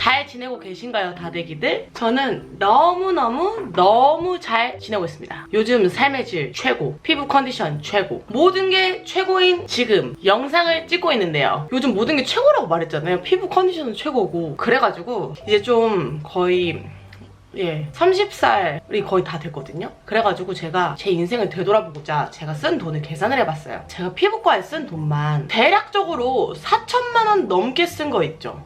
잘 지내고 계신가요, 다대기들? 저는 너무 잘 지내고 있습니다. 요즘 삶의 질 최고, 피부 컨디션 최고, 모든 게 최고인 지금 영상을 찍고 있는데요. 요즘 모든 게 최고라고 말했잖아요. 피부 컨디션은 최고고. 그래가지고 이제 좀 거의 30살이 거의 다 됐거든요. 그래가지고 제가 제 인생을 되돌아보고자 제가 쓴 돈을 계산을 해봤어요. 제가 피부과에 쓴 돈만 대략적으로 4천만 원 넘게 쓴 거 있죠.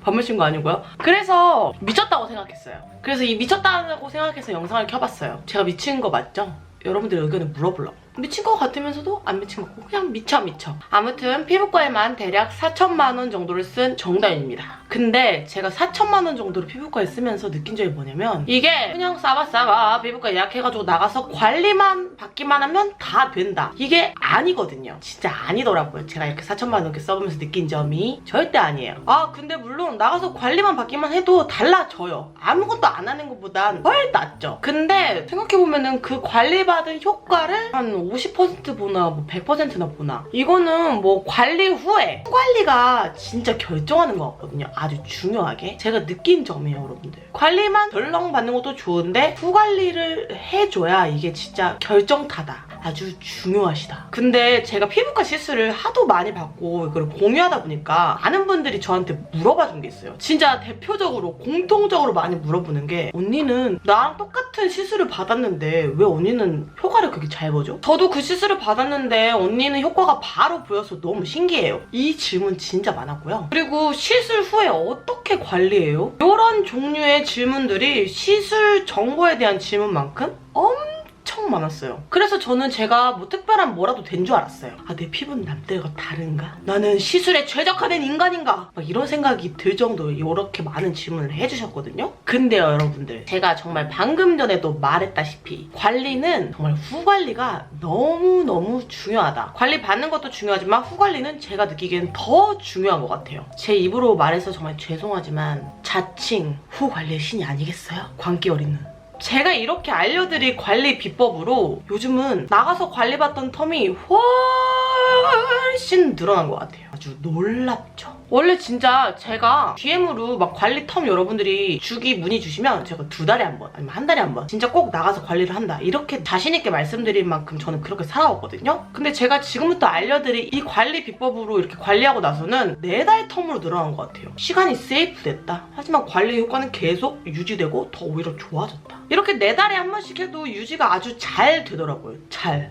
반말 친 거 아니고요. 그래서 미쳤다고 생각했어요. 그래서 이 미쳤다고 생각해서 영상을 켜봤어요. 제가 미친 거 맞죠? 여러분들의 의견을 물어보려고. 미친 거 같으면서도 안 미친 거 같고 그냥 미쳐. 아무튼 피부과에만 대략 4천만 원 정도를 쓴 정다윤입니다. 근데 제가 4천만 원 정도를 피부과에 쓰면서 느낀 점이 뭐냐면 이게 그냥 싸바 피부과 예약해가지고 나가서 관리만 받기만 하면 다 된다. 이게 아니거든요. 진짜 아니더라고요. 제가 이렇게 4천만 원 이렇게 써보면서 느낀 점이 절대 아니에요. 근데 물론 나가서 관리만 받기만 해도 달라져요. 아무것도 안 하는 것보단 훨 낫죠. 근데 생각해보면은 그 관리받은 효과를 한 50% 보나 뭐 100%나 보나, 이거는 뭐 관리 후에 후관리가 진짜 결정하는 것 같거든요. 아주 중요하게 제가 느낀 점이에요. 여러분들, 관리만 덜렁 받는 것도 좋은데 후관리를 해줘야 이게 진짜 결정타다. 아주 중요하시다. 근데 제가 피부과 시술을 하도 많이 받고 이걸 공유하다 보니까 많은 분들이 저한테 물어봐 준 게 있어요. 진짜 대표적으로 공통적으로 많이 물어보는 게, 언니는 나랑 똑같은 시술을 받았는데 왜 언니는 효과를 그렇게 잘 보죠? 저도 그 시술을 받았는데 언니는 효과가 바로 보여서 너무 신기해요. 이 질문 진짜 많았고요. 그리고 시술 후에 어떻게 관리해요? 이런 종류의 질문들이 시술 정보에 대한 질문만큼 엄청 많았어요. 그래서 저는 제가 뭐 특별한 뭐라도 된 줄 알았어요. 내 피부는 남들과 다른가? 나는 시술에 최적화된 인간인가? 막 이런 생각이 들 정도로 이렇게 많은 질문을 해주셨거든요. 근데요, 여러분들, 제가 정말 방금 전에도 말했다시피 관리는 정말 후관리가 너무너무 중요하다. 관리 받는 것도 중요하지만 후관리는 제가 느끼기엔 더 중요한 것 같아요. 제 입으로 말해서 정말 죄송하지만 자칭 후관리의 신이 아니겠어요? 광기어리는. 제가 이렇게 알려드릴 관리 비법으로 요즘은 나가서 관리받던 텀이 훨씬 늘어난 것 같아요. 아주 놀랍죠? 원래 진짜 제가 DM으로 막 관리 텀 여러분들이 주기 문의 주시면 제가 2달에 한 번, 아니면 1달에 한 번 진짜 꼭 나가서 관리를 한다, 이렇게 자신있게 말씀드릴 만큼 저는 그렇게 살아왔거든요. 근데 제가 지금부터 알려드릴 이 관리 비법으로 이렇게 관리하고 나서는 4달 텀으로 늘어난 것 같아요. 시간이 세이프 됐다. 하지만 관리 효과는 계속 유지되고 더 오히려 좋아졌다. 이렇게 4달에 한 번씩 해도 유지가 아주 잘 되더라고요.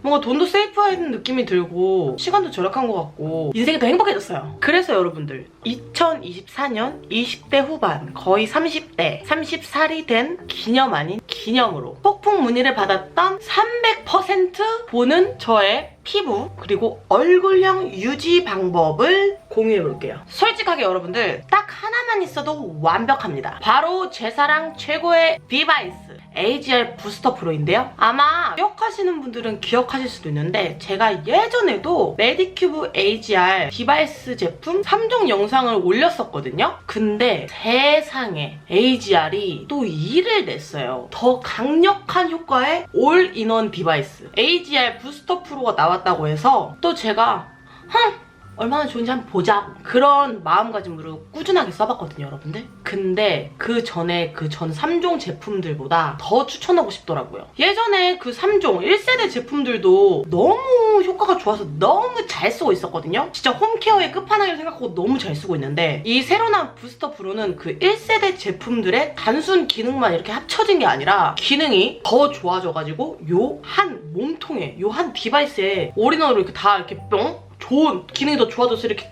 뭔가 돈도 세이프하는 느낌이 들고 시간도 절약한 것 같고 인생이 더 행복해졌어요. 그래서 여러분들, 2024년 20대 후반 거의 30대 30살이 된 기념 아닌 기념으로 폭풍 문의를 받았던 300% 보는 저의 피부 그리고 얼굴형 유지 방법을 공유해볼게요. 솔직하게 여러분들, 딱 하나만 있어도 완벽합니다. 바로 제 사랑 최고의 디바이스 AGR 부스터 프로인데요. 아마 기억하시는 분들은 기억하실 수도 있는데 제가 예전에도 메디큐브 AGR 디바이스 제품 3종 영상을 올렸었거든요. 근데 세상에 AGR이 또 2를 냈어요. 더 강력한 효과의 올인원 디바이스 AGR 부스터 프로가 나왔다고 해서 또 제가 얼마나 좋은지 한번 보자고 그런 마음가짐으로 꾸준하게 써봤거든요, 여러분들. 근데 그 전에 그 전 3종 제품들보다 더 추천하고 싶더라고요. 예전에 그 3종 1세대 제품들도 너무 효과가 좋아서 너무 잘 쓰고 있었거든요. 진짜 홈케어의 끝판왕이라고 생각하고 너무 잘 쓰고 있는데, 이 새로 나온 부스터 프로는 그 1세대 제품들의 단순 기능만 이렇게 합쳐진 게 아니라 기능이 더 좋아져가지고 요 한 몸통에, 요 한 디바이스에 올인원으로 이렇게 다 이렇게 좋은 기능이 더 좋아져서 이렇게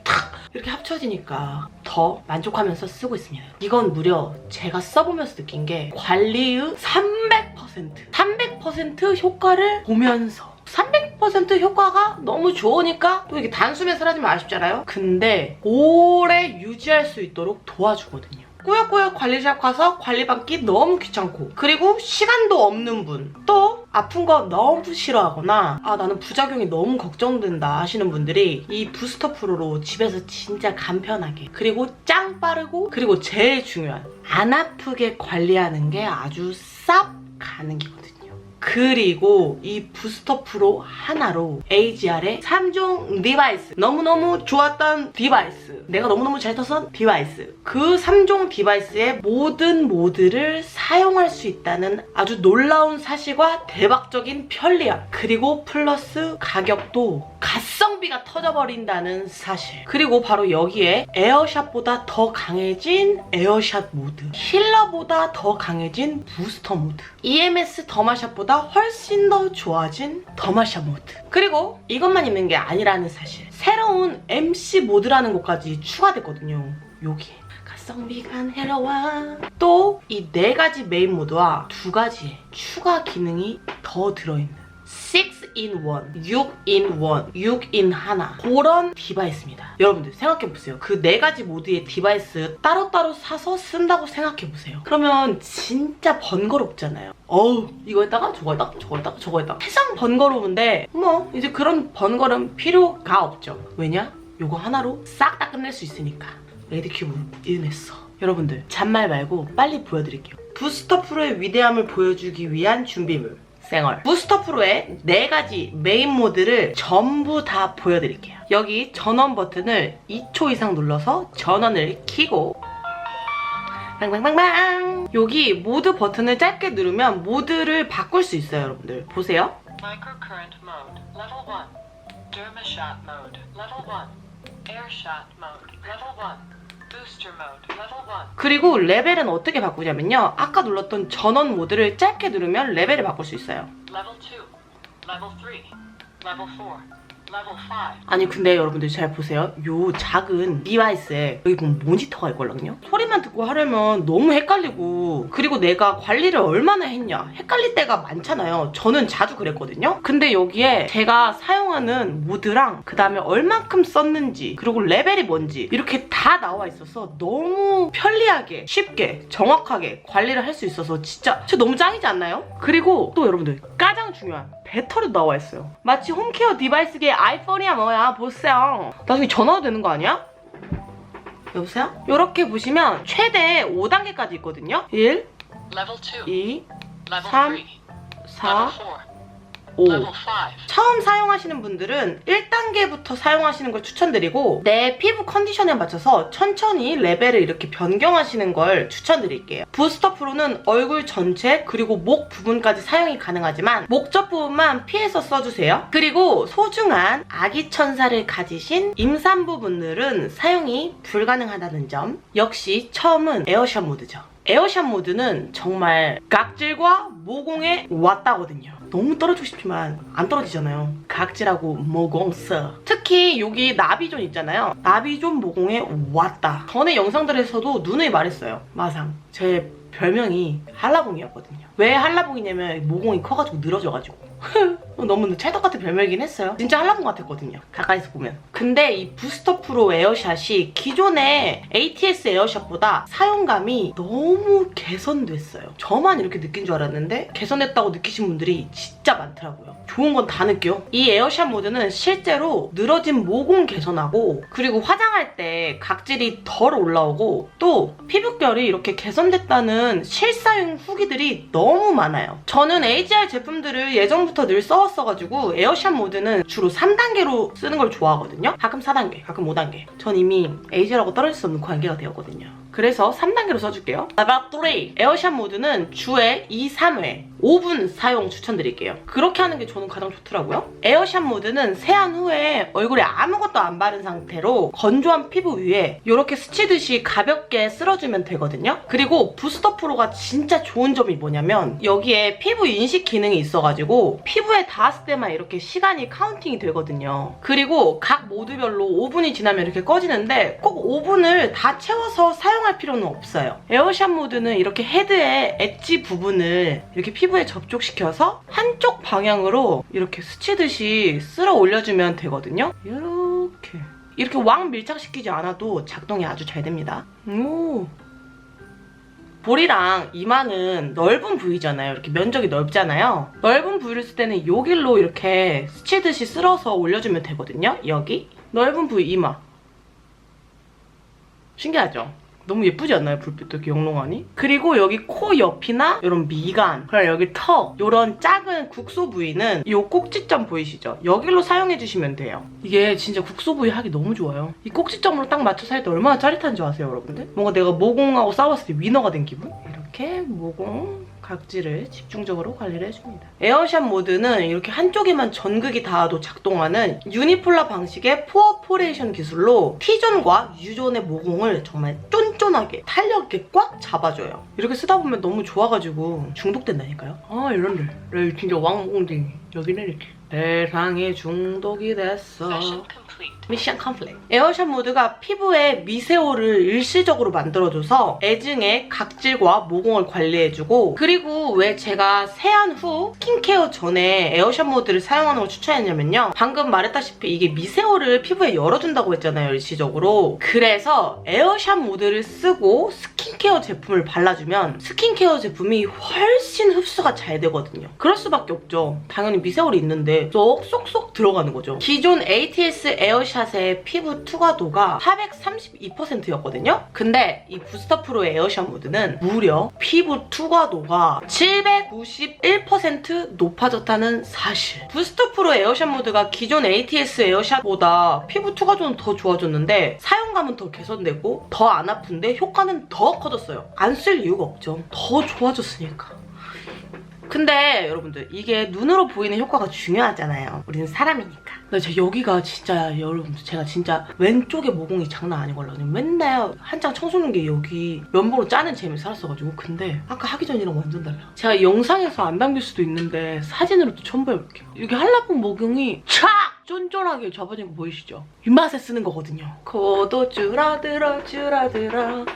합쳐지니까 더 만족하면서 쓰고 있습니다. 이건 무려 제가 써보면서 느낀 게 관리의 300% 효과를 보면서 300% 효과가 너무 좋으니까 또 이게 단숨에 사라지면 아쉽잖아요. 근데 오래 유지할 수 있도록 도와주거든요. 꾸역꾸역 관리샵 가서 관리 받기 너무 귀찮고, 그리고 시간도 없는 분, 또 아픈 거 너무 싫어하거나 나는 부작용이 너무 걱정된다 하시는 분들이 이 부스터 프로로 집에서 진짜 간편하게, 그리고 짱 빠르고, 그리고 제일 중요한 안 아프게 관리하는 게 아주 쌉 가는 기거든요. 그리고 이 부스터 프로 하나로 AGR의 3종 디바이스, 너무너무 좋았던 디바이스, 내가 너무너무 잘 썼던 디바이스, 그 3종 디바이스의 모든 모드를 사용할 수 있다는 아주 놀라운 사실과 대박적인 편리함, 그리고 플러스 가격도 가성비가 터져버린다는 사실, 그리고 바로 여기에 에어샷보다 더 강해진 에어샷 모드, 힐러보다 더 강해진 부스터 모드, EMS 더마샷보다 훨씬 더 좋아진 더마샷 모드, 그리고 이것만 있는 게 아니라는 사실, 새로운 MC 모드라는 것까지 추가됐거든요. 여기에 가성비가 내려와. 또 이 4가지 메인 모드와 2가지의 추가 기능이 더 들어있는 6in1, 6in1, 6in 하나, 그런 디바이스입니다. 여러분들 생각해보세요. 그 4가지 모드의 디바이스 따로따로 사서 쓴다고 생각해보세요. 그러면 진짜 번거롭잖아요. 어우, 이거 했다가 저거 했다가 저거 했다가 저거 했다가 세상 번거로운데 뭐 이제 그런 번거로움 필요가 없죠. 왜냐? 요거 하나로 싹 다 끝낼 수 있으니까. 레디큐브 이은했어. 여러분들 잔말 말고 빨리 보여드릴게요. 부스터 프로의 위대함을 보여주기 위한 준비물 쌩얼. 부스터 프로의 4가지 메인 모드를 전부 다 보여드릴게요. 여기 전원 버튼을 2초 이상 눌러서 전원을 켜고 빵빵빵빵! 여기 모드 버튼을 짧게 누르면 모드를 바꿀 수 있어요. 여러분들 보세요. Microcurrent mode, level 1. Dermashot mode, level 1. Airshot mode, level 1. Booster mode, level 1. 그리고 레벨은 어떻게 바꾸냐면요. 아까 눌렀던 전원 모드를 짧게 누르면 레벨을 바꿀 수 있어요. Level 2, level 3, level 4, level 5. 아니 근데 여러분들 잘 보세요. 요 작은 디바이스에 여기 보면 모니터가 있거든요. 소리만 듣고 하려면 너무 헷갈리고, 그리고 내가 관리를 얼마나 했냐 헷갈릴 때가 많잖아요. 저는 자주 그랬거든요. 근데 여기에 제가 사용하는 모드랑 그 다음에 얼만큼 썼는지 그리고 레벨이 뭔지 이렇게 다 나와 있어서 너무 편리하게 쉽게 정확하게 관리를 할 수 있어서 진짜 너무 짱이지 않나요? 그리고 또 여러분들 가장 중요한 배터리도 나와 있어요. 마치 홈케어 디바이스계 아이폰이야 뭐야. 보세요. 나중에 전화도 되는 거 아니야? 여보세요? 이렇게 보시면 최대 5단계까지 있거든요. 1, Level 2, 2, level 3, 3, 4, level 4, 5. level 5. 처음 사용하시는 분들은 1단계부터 사용하시는 걸 추천드리고, 내 피부 컨디션에 맞춰서 천천히 레벨을 이렇게 변경하시는 걸 추천드릴게요. 부스터 프로는 얼굴 전체 그리고 목 부분까지 사용이 가능하지만 목젖 부분만 피해서 써주세요. 그리고 소중한 아기 천사를 가지신 임산부 분들은 사용이 불가능하다는 점. 역시 처음은 에어샷 모드죠. 에어샷 모드는 정말 각질과 모공에 왔다거든요. 너무 떨어지고 싶지만 안 떨어지잖아요. 각질하고 모공 써. 특히 여기 나비존 있잖아요. 나비존 모공에 왔다. 전에 영상들에서도 누누이 말했어요. 마상. 제 별명이 한라봉이었거든요. 왜 한라봉이냐면 모공이 커가지고 늘어져가지고. 너무 찰떡같은 별명이긴 했어요. 진짜 한라봉 같았거든요. 가까이서 보면. 근데 이 부스터 프로 에어샷이 기존의 ATS 에어샷보다 사용감이 너무 개선됐어요. 저만 이렇게 느낀 줄 알았는데 개선됐다고 느끼신 분들이 진짜 많더라고요. 좋은 건 다 느껴. 이 에어샷 모드는 실제로 늘어진 모공 개선하고, 그리고 화장할 때 각질이 덜 올라오고, 또 피부결이 이렇게 개선됐다는 실사용 후기들이 너무 많아요. 저는 AGR 제품들을 예전부터 늘 써왔어가지고 에어샷 모드는 주로 3단계로 쓰는 걸 좋아하거든요. 가끔 4단계, 가끔 5단계. 전 이미 AGR하고 떨어질 수 없는 관계가 되었거든요. 그래서 3단계로 써줄게요. 레벨 3 에어샷 모드는 주에 2, 3회 5분 사용 추천드릴게요. 그렇게 하는 게 저는 가장 좋더라고요. 에어샷 모드는 세안 후에 얼굴에 아무것도 안 바른 상태로 건조한 피부 위에 이렇게 스치듯이 가볍게 쓸어주면 되거든요. 그리고 부스터 프로가 진짜 좋은 점이 뭐냐면 여기에 피부 인식 기능이 있어가지고 피부에 닿았을 때만 이렇게 시간이 카운팅이 되거든요. 그리고 각 모드별로 5분이 지나면 이렇게 꺼지는데 꼭 5분을 다 채워서 사용할 필요는 없어요. 에어샷 모드는 이렇게 헤드의 엣지 부분을 이렇게 피부에 접촉시켜서 한쪽 방향으로 이렇게 스치듯이 쓸어 올려주면 되거든요. 이렇게 왕 밀착시키지 않아도 작동이 아주 잘 됩니다. 오. 볼이랑 이마는 넓은 부위잖아요. 이렇게 면적이 넓잖아요. 넓은 부위를 쓸 때는 요 길로 이렇게 스치듯이 쓸어서 올려주면 되거든요. 여기 넓은 부위 이마. 신기하죠? 너무 예쁘지 않나요? 불빛도 이렇게 영롱하니? 그리고 여기 코 옆이나 이런 미간, 그리고 여기 턱, 이런 작은 국소 부위는 이 꼭지점 보이시죠? 여기로 사용해주시면 돼요. 이게 진짜 국소 부위 하기 너무 좋아요. 이 꼭지점으로 딱 맞춰서 할 때 얼마나 짜릿한지 아세요, 여러분들? 뭔가 내가 모공하고 싸웠을 때 위너가 된 기분? 이렇게 모공 각질을 집중적으로 관리를 해줍니다. 에어샷 모드는 이렇게 한쪽에만 전극이 닿아도 작동하는 유니폴라 방식의 포어포레이션 기술로 T존과 U존의 모공을 정말 쫀쫀하게 탄력 있게 꽉 잡아줘요. 이렇게 쓰다 보면 너무 좋아가지고 중독된다니까요. 아 이런들 진짜 왕모공쟁이. 여기는 이렇게 세상에 중독이 됐어. Session complete. 미션 컴플릿. 에어샷 모드가 피부에 미세호를 일시적으로 만들어줘서 애증의 각질과 모공을 관리해주고, 그리고 왜 제가 세안 후 스킨케어 전에 에어샷 모드를 사용하는 걸 추천했냐면요, 방금 말했다시피 이게 미세호를 피부에 열어준다고 했잖아요, 일시적으로. 그래서 에어샷 모드를 쓰고 스킨케어 제품을 발라주면 스킨케어 제품이 훨씬 흡수가 잘 되거든요. 그럴 수밖에 없죠. 당연히 미세홀이 있는데 쏙쏙쏙 들어가는 거죠. 기존 ATS 에어샷의 피부 투과도가 432%였거든요. 근데 이 부스터 프로 에어샷 모드는 무려 피부 투과도가 791% 높아졌다는 사실. 부스터 프로 에어샷 모드가 기존 ATS 에어샷보다 피부 투과도는 더 좋아졌는데 사용감은 더 개선되고 더 안 아픈데 효과는 더 커졌어요. 안 쓸 이유가 없죠. 더 좋아졌으니까. 근데 여러분들 이게 눈으로 보이는 효과가 중요하잖아요. 우리는 사람이니까. 근데 제 여기가 진짜 여러분 제가 진짜 왼쪽에 모공이 장난 아니걸요. 맨날 한창 청소는 게 여기 면보로 짜는 재미 살았어가지고. 근데 아까 하기 전이랑 완전 달라. 제가 영상에서 안 담길 수도 있는데 사진으로 또 첨부해볼게요. 여기 한라봉 모공이 촥! 쫀쫀하게 접어진 거 보이시죠? 이 맛에 쓰는 거거든요. 코도 줄어들어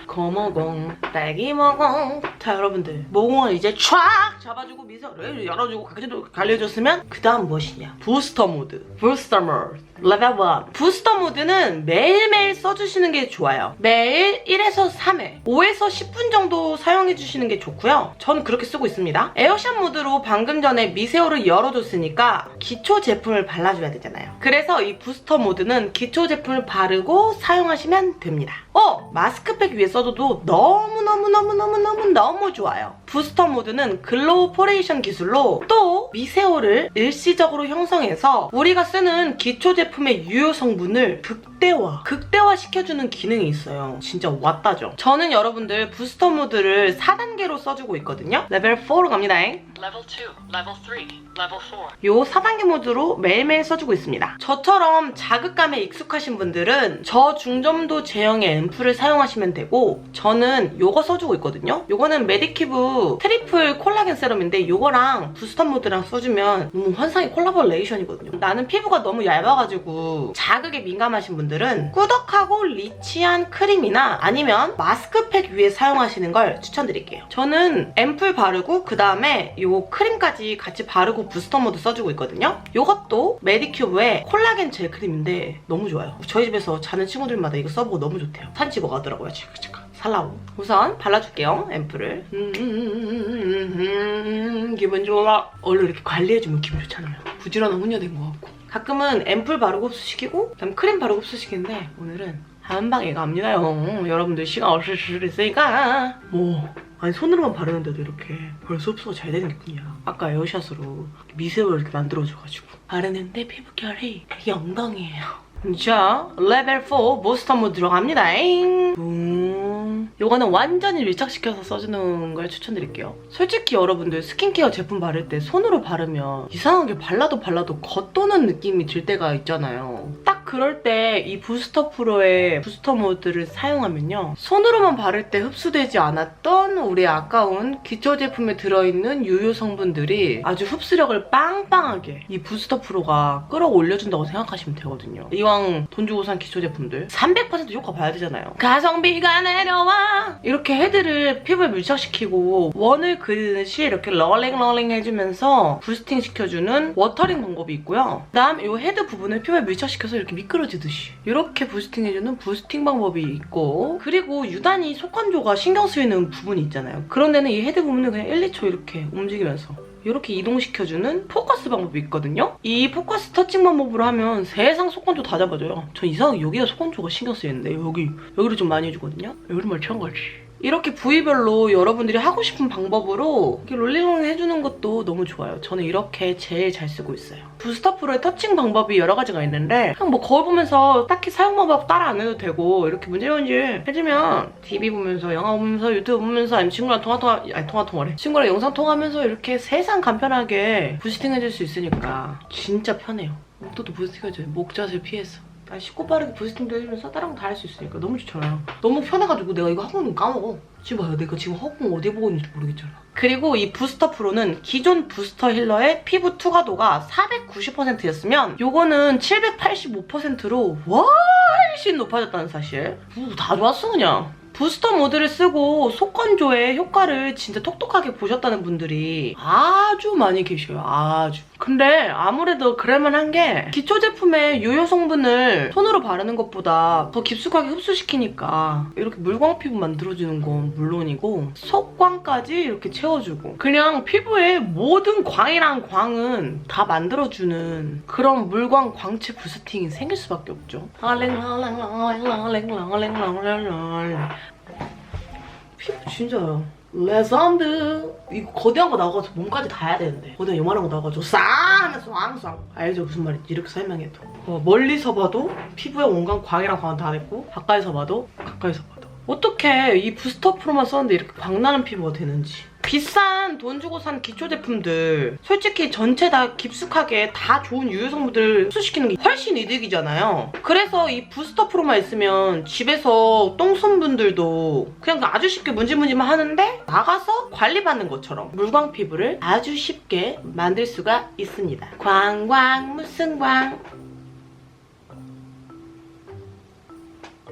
고모공 딸기모공. 자 여러분들 모공을 이제 촥 잡아주고 미소를 열어주고 각질도 관리해줬으면 그 다음 무엇이냐? 부스터 모드. 부스터 모드 레벨 1. 부스터 모드는 매일매일 써주시는 게 좋아요. 매일 1에서 3회 5에서 10분 정도 사용해주시는 게 좋고요. 저는 그렇게 쓰고 있습니다. 에어샷 모드로 방금 전에 미세호를 열어줬으니까 기초 제품을 발라줘야 되잖아요. 그래서 이 부스터 모드는 기초 제품을 바르고 사용하시면 됩니다. 마스크팩 위에 써도 너무 좋아요. 부스터 모드는 글로우 포레이션 기술로 또 미세호를 일시적으로 형성해서 우리가 쓰는 기초 제품의 유효 성분을 극대화 시켜주는 기능이 있어요. 진짜 왔다죠. 저는 여러분들 부스터 모드를 4단계로 써주고 있거든요. 레벨 4로 갑니다. Level 2, Level 3, Level 4. 요 4단계 모드로 매일매일 써주고 있습니다. 저처럼 자극감에 익숙하신 분들은 저중점도 제형의 앰플을 사용하시면 되고, 저는 요거 써주고 있거든요. 요거는 메디큐브 트리플 콜라겐 세럼인데 요거랑 부스터 모드랑 써주면 너무 환상의 콜라보레이션이거든요. 나는 피부가 너무 얇아가지고 자극에 민감하신 분들은 꾸덕하고 리치한 크림이나 아니면 마스크팩 위에 사용하시는 걸 추천드릴게요. 저는 앰플 바르고 그 다음에 요 크림까지 같이 바르고 부스터 모드 써주고 있거든요. 요것도 메디큐브의 콜라겐 젤 크림인데 너무 좋아요. 저희 집에서 자는 친구들마다 이거 써보고 너무 좋대요. 사진 찍어가더라고요. 잠깐 살라고. 우선 발라줄게요. 앰플을. 기분 좋아. 원래 이렇게 관리해주면 기분 좋잖아요. 부지런한 훈녀된 것 같고. 가끔은 앰플 바르고 흡수시키고 그다음 크림 바르고 흡수시키는데 오늘은 한 방에 갑니다요. 여러분들 시간 없을 수도 있으니까 아니 손으로만 바르는데도 이렇게 벌써 흡수가 잘 되는 기분이야. 아까 에어샷으로 미세로 이렇게 만들어줘가지고 바르는데 피부결이 영광이에요. 자, 레벨 4 부스터 모드 들어갑니다. 요거는 완전히 밀착시켜서 써주는 걸 추천드릴게요. 솔직히 여러분들 스킨케어 제품 바를 때 손으로 바르면 이상하게 발라도 겉도는 느낌이 들 때가 있잖아요. 딱 그럴 때 이 부스터 프로의 부스터 모드를 사용하면요, 손으로만 바를 때 흡수되지 않았던 우리 아까운 기초 제품에 들어있는 유효 성분들이 아주 흡수력을 빵빵하게 이 부스터 프로가 끌어올려준다고 생각하시면 되거든요. 이왕 돈 주고 산 기초 제품들 300% 효과 봐야 되잖아요. 가성비가 내려와 이렇게 헤드를 피부에 밀착시키고 원을 그리듯이 이렇게 롤링 해주면서 부스팅 시켜주는 워터링 방법이 있고요. 그다음 이 헤드 부분을 피부에 밀착시켜서 이렇게 미끄러지듯이 이렇게 부스팅 해주는 부스팅 방법이 있고, 그리고 유난히 속건조가 신경 쓰이는 부분이 있잖아요. 그런 데는 이 헤드 부분을 그냥 1, 2초 이렇게 움직이면서 이렇게 이동시켜주는 포커스 방법이 있거든요. 이 포커스 터칭 방법으로 하면 세상 속건조 다 잡아줘요. 전 이상하게 여기가 속건조가 신경 쓰이는데 여기를 좀 많이 해주거든요. 여기를 필요한 거지. 이렇게 부위별로 여러분들이 하고 싶은 방법으로 이렇게 롤링 해주는 것도 너무 좋아요. 저는 이렇게 제일 잘 쓰고 있어요. 부스터 프로의 터칭 방법이 여러 가지가 있는데 그냥 뭐 거울 보면서 딱히 사용 방법 따라 안 해도 되고 이렇게 문질문질 해주면 TV 보면서 영화 보면서 유튜브 보면서 아니면 친구랑 통화래. 친구랑 영상 통화하면서 이렇게 세상 간편하게 부스팅 해줄 수 있으니까 진짜 편해요. 목도도 부스팅 해줘요. 목 자세 피해서. 쉽고 빠르게 부스팅도 해주면서 다른 거 다 할 수 있으니까 너무 좋잖아요. 너무 편해가지고 내가 이거 하고 있는 거 까먹어. 지금 봐요. 내가 지금 허공 어디 보고 있는지 모르겠잖아. 그리고 이 부스터 프로는 기존 부스터 힐러의 피부 투과도가 490%였으면 요거는 785%로 훨씬 높아졌다는 사실. 다 좋았어 그냥. 부스터 모드를 쓰고 속건조의 효과를 진짜 똑똑하게 보셨다는 분들이 아주 많이 계셔요. 아주. 근데 아무래도 그럴만한 게 기초 제품의 유효 성분을 손으로 바르는 것보다 더 깊숙하게 흡수시키니까 이렇게 물광 피부 만들어주는 건 물론이고 속광까지 이렇게 채워주고 그냥 피부에 모든 광이랑 광은 다 만들어주는 그런 물광 광채 부스팅이 생길 수밖에 없죠. 피부 진짜 레전드. 이거 거대한 거 나와가지고 몸까지 다 해야 되는데 거대한 요만한 거 나와가지고 쌍 하면서 앙쌍. 알죠 무슨 말인지 이렇게 설명해도. 멀리서 봐도 피부에 온갖 광이랑 광은 다 됐고 가까이서 봐도 어떻게 이 부스터 프로만 썼는데 이렇게 광나는 피부가 되는지. 비싼 돈 주고 산 기초 제품들 솔직히 전체 다 깊숙하게 다 좋은 유효 성분들 흡수시키는 게 훨씬 이득이잖아요. 그래서 이 부스터 프로만 있으면 집에서 똥 쏜 분들도 그냥 아주 쉽게 문질문질만 하는데 나가서 관리받는 것처럼 물광 피부를 아주 쉽게 만들 수가 있습니다. 광광 무슨 광.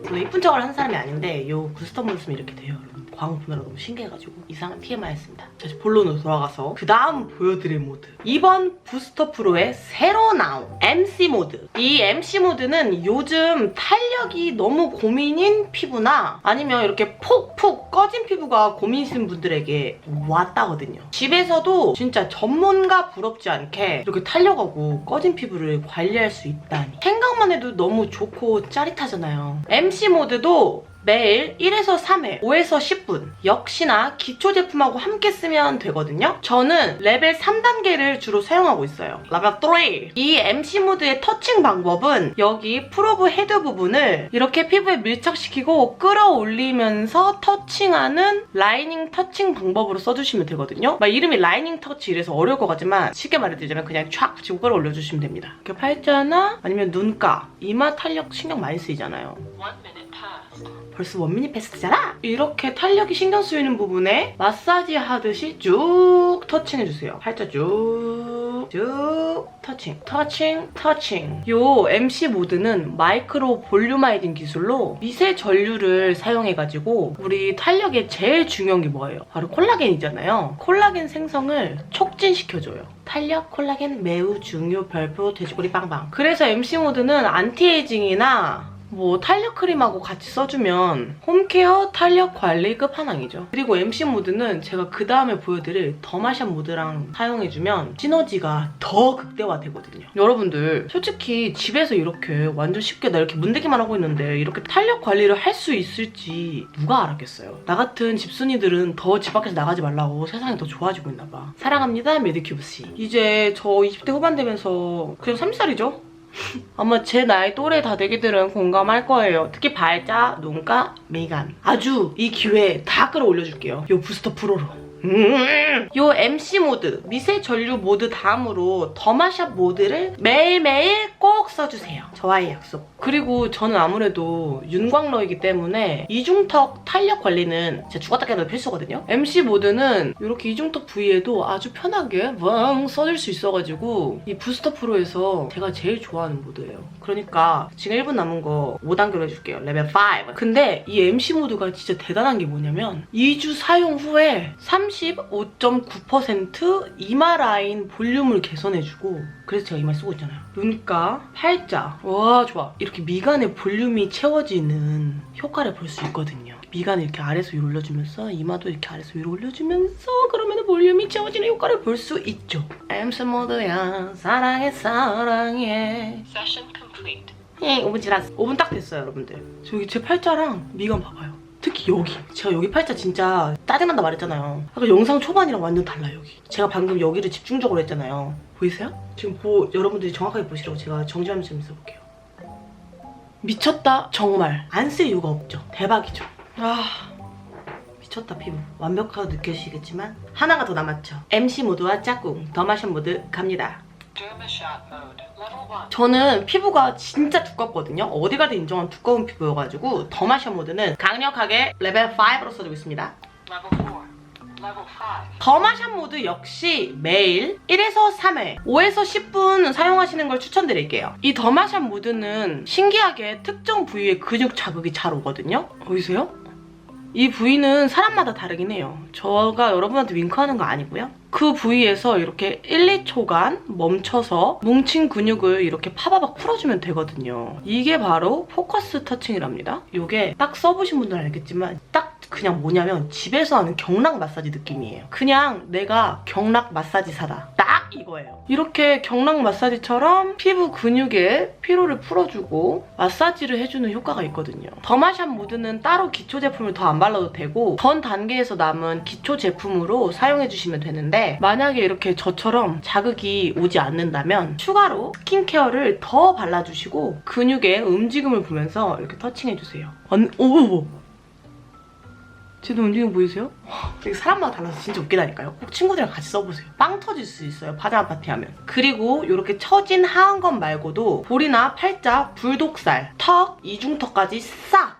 원래 이쁜 척을 하는 사람이 아닌데 이 부스터 모드 쓰면 이렇게 돼요 여러분. 광 보느라 너무 신기해가지고 이상한 TMI였습니다. 자, 본론으로 돌아가서 그 다음 보여드릴 모드. 이번 부스터 프로의 새로 나온 MC 모드. 이 MC 모드는 요즘 탄력이 너무 고민인 피부나 아니면 이렇게 폭폭 꺼진 피부가 고민이신 분들에게 왔다거든요. 집에서도 진짜 전문가 부럽지 않게 이렇게 탄력하고 꺼진 피부를 관리할 수 있다니. 생각만 해도 너무 좋고 짜릿하잖아요. MC 모드도 매일 1에서 3회, 5에서 10분 역시나 기초 제품하고 함께 쓰면 되거든요. 저는 레벨 3단계를 주로 사용하고 있어요. 레벨 3! 이 MC 모드의 터칭 방법은 여기 프로브 헤드 부분을 이렇게 피부에 밀착시키고 끌어올리면서 터칭하는 라이닝 터칭 방법으로 써주시면 되거든요. 막 이름이 라이닝 터치 이래서 어려울 것 같지만 쉽게 말해드리자면 그냥 촥 붙이고 끌어올려주시면 됩니다. 이렇게 팔자나 아니면 눈가, 이마 탄력 신경 많이 쓰이잖아요. 1 minute passed. 벌써 원미니 패스트잖아? 이렇게 탄력이 신경 쓰이는 부분에 마사지 하듯이 쭉 터칭해주세요. 팔자 쭉 터칭. 요 MC 모드는 마이크로 볼륨하이딩 기술로 미세 전류를 사용해가지고 우리 탄력에 제일 중요한 게 뭐예요? 바로 콜라겐이잖아요. 콜라겐 생성을 촉진시켜줘요. 탄력 콜라겐 매우 중요 별표 돼지꼬리 빵빵. 그래서 MC 모드는 안티에이징이나 뭐 탄력 크림하고 같이 써주면 홈케어 탄력 관리 끝판왕이죠. 그리고 MC 모드는 제가 그 다음에 보여드릴 더마샵 모드랑 사용해주면 시너지가 더 극대화되거든요. 여러분들 솔직히 집에서 이렇게 완전 쉽게 나 이렇게 문대기만 하고 있는데 이렇게 탄력 관리를 할 수 있을지 누가 알았겠어요. 나 같은 집순이들은 더 집 밖에서 나가지 말라고 세상이 더 좋아지고 있나봐. 사랑합니다 메디큐브씨. 이제 저 20대 후반 되면서 그냥 30살이죠? 아마 제 나이 또래 다대기들은 공감할 거예요. 특히 발자, 눈가, 미간. 아주 이 기회에 다 끌어올려줄게요. 요 부스터 프로로. 요 MC 모드, 미세 전류 모드 다음으로 더마샵 모드를 매일매일 꼭 써주세요. 저와의 약속. 그리고 저는 아무래도 윤광러이기 때문에 이중턱 탄력 관리는 진짜 죽었다 깨어나도 필수거든요. MC 모드는 이렇게 이중턱 부위에도 아주 편하게 왕 써줄 수 있어가지고 이 부스터 프로에서 제가 제일 좋아하는 모드예요. 그러니까 지금 1분 남은 거 5단계로 해줄게요. 레벨 5. 근데 이 MC 모드가 진짜 대단한 게 뭐냐면 2주 사용 후에 35.9% 이마 라인 볼륨을 개선해주고, 그래서 제가 이마 쓰고 있잖아요. 눈가, 팔자, 와 좋아. 이렇게 미간의 볼륨이 채워지는 효과를 볼 수 있거든요. 미간을 이렇게 아래에서 위로 올려주면서 이마도 이렇게 아래에서 위로 올려주면서 그러면 볼륨이 채워지는 효과를 볼 수 있죠. 엠스 모드야 사랑해 사랑해. Session complete. 5분 지났어. 5분 딱 됐어요, 여러분들. 저기 제 팔자랑 미간 봐봐요. 특히 여기. 제가 여기 팔자 진짜 짜증난다 말했잖아요. 아까 영상 초반이랑 완전 달라요, 여기. 제가 방금 여기를 집중적으로 했잖아요. 보이세요? 지금 여러분들이 정확하게 보시라고 제가 정지하면서 좀 써볼게요. 미쳤다, 정말. 안 쓸 이유가 없죠. 대박이죠. 미쳤다, 피부. 완벽하고 느껴지시겠지만 하나가 더 남았죠. MC 모드와 짝꿍, 더마션 모드 갑니다. Dermashot mode. Level 1. 저는 피부가 진짜 두껍거든요. 어디 가도 인정한 두꺼운 피부여가지고 더마션 모드는 강력하게 레벨 5로 써주고 있습니다. Level 4. Level 5. 더마션 모드 역시 매일 1에서 3회, 5에서 10분 사용하시는 걸 추천드릴게요. 이 더마션 모드는 신기하게 특정 부위의 근육 자극이 잘 오거든요. 보이세요? 이 부위는 사람마다 다르긴 해요. 제가 여러분한테 윙크하는 거 아니고요. 그 부위에서 이렇게 1, 2초간 멈춰서 뭉친 근육을 이렇게 파바박 풀어주면 되거든요. 이게 바로 포커스 터칭이랍니다. 이게 딱 써보신 분들은 알겠지만 딱 그냥 뭐냐면 집에서 하는 경락 마사지 느낌이에요. 그냥 내가 경락 마사지사다. 딱 이거예요. 이렇게 경락 마사지처럼 피부 근육에 피로를 풀어주고 마사지를 해주는 효과가 있거든요. 더마션 모드는 따로 기초 제품을 더 안 발라도 되고 전 단계에서 남은 기초 제품으로 사용해주시면 되는데, 만약에 이렇게 저처럼 자극이 오지 않는다면 추가로 스킨케어를 더 발라주시고 근육의 움직임을 보면서 이렇게 터칭해주세요. 오! 제도 움직임 보이세요? 이게 사람마다 달라서 진짜 웃기다니까요. 꼭 친구들이랑 같이 써보세요. 빵 터질 수 있어요, 파자마 파티 하면. 그리고 이렇게 처진 하안검 말고도 볼이나 팔자, 불독살, 턱, 이중턱까지 싹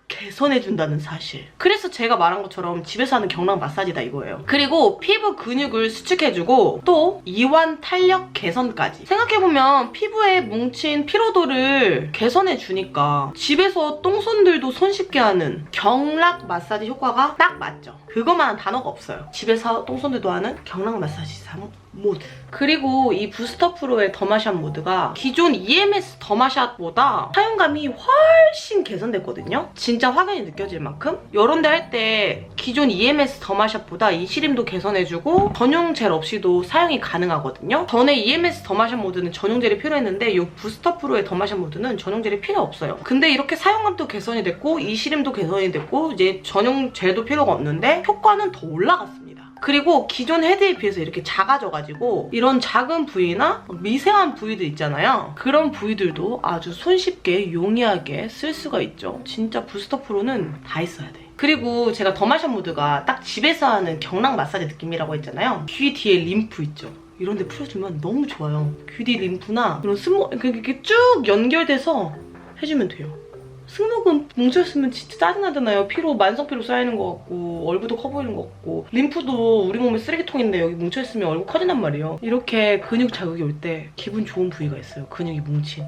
개선해준다는 사실. 그래서 제가 말한 것처럼 집에서 하는 경락 마사지다 이거예요. 그리고 피부 근육을 수축해주고 또 이완 탄력 개선까지. 생각해보면 피부에 뭉친 피로도를 개선해주니까 집에서 똥손들도 손쉽게 하는 경락 마사지 효과가 딱 맞죠. 그것만한 단어가 없어요. 집에서 똥손들도 하는 경락 마사지 모드. 그리고 이 부스터 프로의 더마샷 모드가 기존 EMS 더마샷보다 사용감이 훨씬 개선됐거든요. 진짜 확연히 느껴질 만큼. 이런 데 할 때 기존 EMS 더마샷보다 이 시림도 개선해주고 전용 젤 없이도 사용이 가능하거든요. 전에 EMS 더마샷 모드는 전용 젤이 필요했는데 이 부스터 프로의 더마샷 모드는 전용 젤이 필요 없어요. 근데 이렇게 사용감도 개선이 됐고 이 시림도 개선이 됐고 이제 전용 젤도 필요가 없는데 효과는 더 올라갔습니다. 그리고 기존 헤드에 비해서 이렇게 작아져가지고 이런 작은 부위나 미세한 부위들 있잖아요. 그런 부위들도 아주 손쉽게 용이하게 쓸 수가 있죠. 진짜 부스터 프로는 다 있어야 돼. 그리고 제가 더마션 모드가 딱 집에서 하는 경락 마사지 느낌이라고 했잖아요. 귀 뒤에 림프 있죠. 이런 데 풀어주면 너무 좋아요. 귀 뒤 림프나 이런 이렇게 쭉 연결돼서 해주면 돼요. 승모근 뭉쳐있으면 진짜 짜증나잖아요. 피로, 만성피로 쌓이는 것 같고 얼굴도 커 보이는 것 같고 림프도 우리 몸의 쓰레기통인데 여기 뭉쳐있으면 얼굴 커진단 말이에요. 이렇게 근육 자극이 올 때 기분 좋은 부위가 있어요. 근육이 뭉친.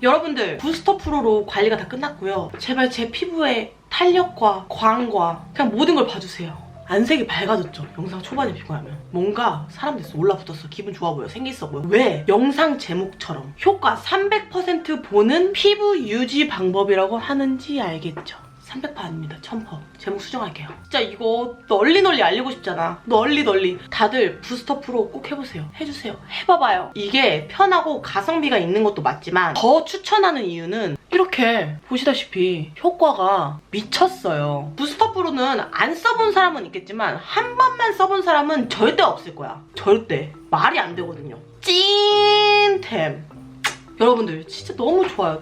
여러분들 부스터 프로로 관리가 다 끝났고요. 제발 제 피부의 탄력과 광과 그냥 모든 걸 봐주세요. 안색이 밝아졌죠? 영상 초반에 비교하면. 뭔가 사람 됐어. 올라붙었어. 기분 좋아 보여. 생기있어 보여. 왜? 영상 제목처럼 효과 300% 보는 피부 유지 방법이라고 하는지 알겠죠? 300% 아닙니다. 1000%. 제목 수정할게요. 진짜 이거 널리 알리고 싶잖아. 널리. 다들 부스터 프로 꼭 해보세요. 해주세요. 해봐봐요. 이게 편하고 가성비가 있는 것도 맞지만 더 추천하는 이유는 이렇게 보시다시피 효과가 미쳤어요. 부스터 프로는 안 써본 사람은 있겠지만 한 번만 써본 사람은 절대 없을 거야. 절대. 말이 안 되거든요. 찐템. 여러분들 진짜 너무 좋아요.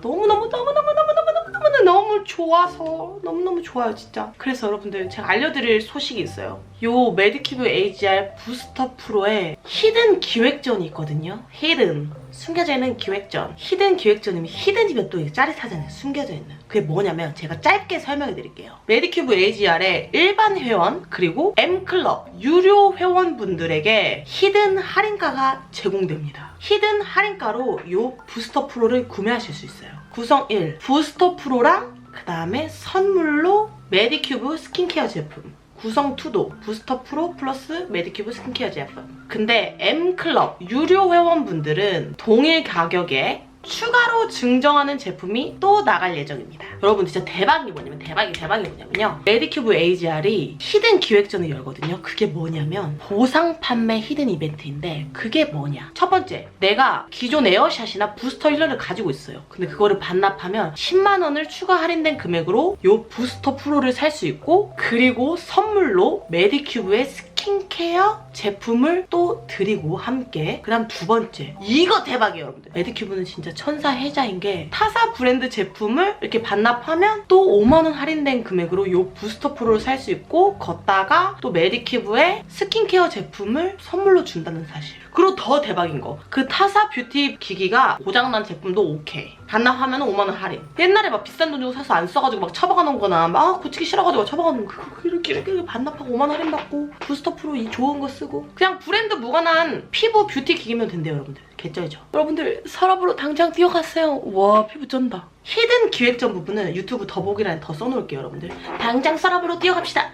너무 좋아서 너무 좋아요 진짜. 그래서 여러분들 제가 알려드릴 소식이 있어요. 요 메디큐브 AGR 부스터 프로에 히든 기획전이 있거든요. 히든. 숨겨져 있는 기획전. 히든 기획전이면 히든이면 또 짜릿하잖아요. 숨겨져 있는. 그게 뭐냐면 제가 짧게 설명해 드릴게요. 메디큐브 AGR의 일반 회원 그리고 M클럽 유료 회원분들에게 히든 할인가가 제공됩니다. 히든 할인가로 요 부스터 프로를 구매하실 수 있어요. 구성 1. 부스터 프로랑 그 다음에 선물로 메디큐브 스킨케어 제품 구성 투도, 부스터 프로 플러스 메디큐브 스킨케어 제품. 근데 M클럽 유료 회원분들은 동일 가격에 추가로 증정하는 제품이 또 나갈 예정입니다. 여러분 진짜 대박이 뭐냐면요. 메디큐브 AGR이 히든 기획전을 열거든요. 그게 뭐냐면 보상 판매 히든 이벤트인데 그게 뭐냐. 첫 번째, 내가 기존 에어샷이나 부스터 힐러를 가지고 있어요. 근데 그거를 반납하면 10만 원을 추가 할인된 금액으로 요 부스터 프로를 살 수 있고 그리고 선물로 메디큐브의 스킨케어 제품을 또 드리고 함께. 그 다음 두 번째, 이거 대박이에요 여러분들. 메디큐브는 진짜 천사혜자인 게 타사 브랜드 제품을 이렇게 반납하면 또 5만 원 할인된 금액으로 요 부스터 프로를 살 수 있고 걷다가 또 메디큐브의 스킨케어 제품을 선물로 준다는 사실. 그리고 더 대박인 거, 그 타사 뷰티 기기가 고장난 제품도 오케이. 반납하면 5만 원 할인. 옛날에 막 비싼 돈 주고 사서 안 써가지고 막 처박아놓은 거나 막 고치기 싫어가지고 처박아놓은 거 이렇게 반납하고 5만 원 할인 받고 부스터 프로 이 좋은 거 쓰고 그냥 브랜드 무관한 피부 뷰티 기기면 된대요 여러분들. 개쩔죠. 여러분들 서랍으로 당장 뛰어갔어요. 와 피부 쩐다. 히든 기획전 부분은 유튜브 더보기란에 더 써놓을게요 여러분들. 당장 서랍으로 뛰어갑시다.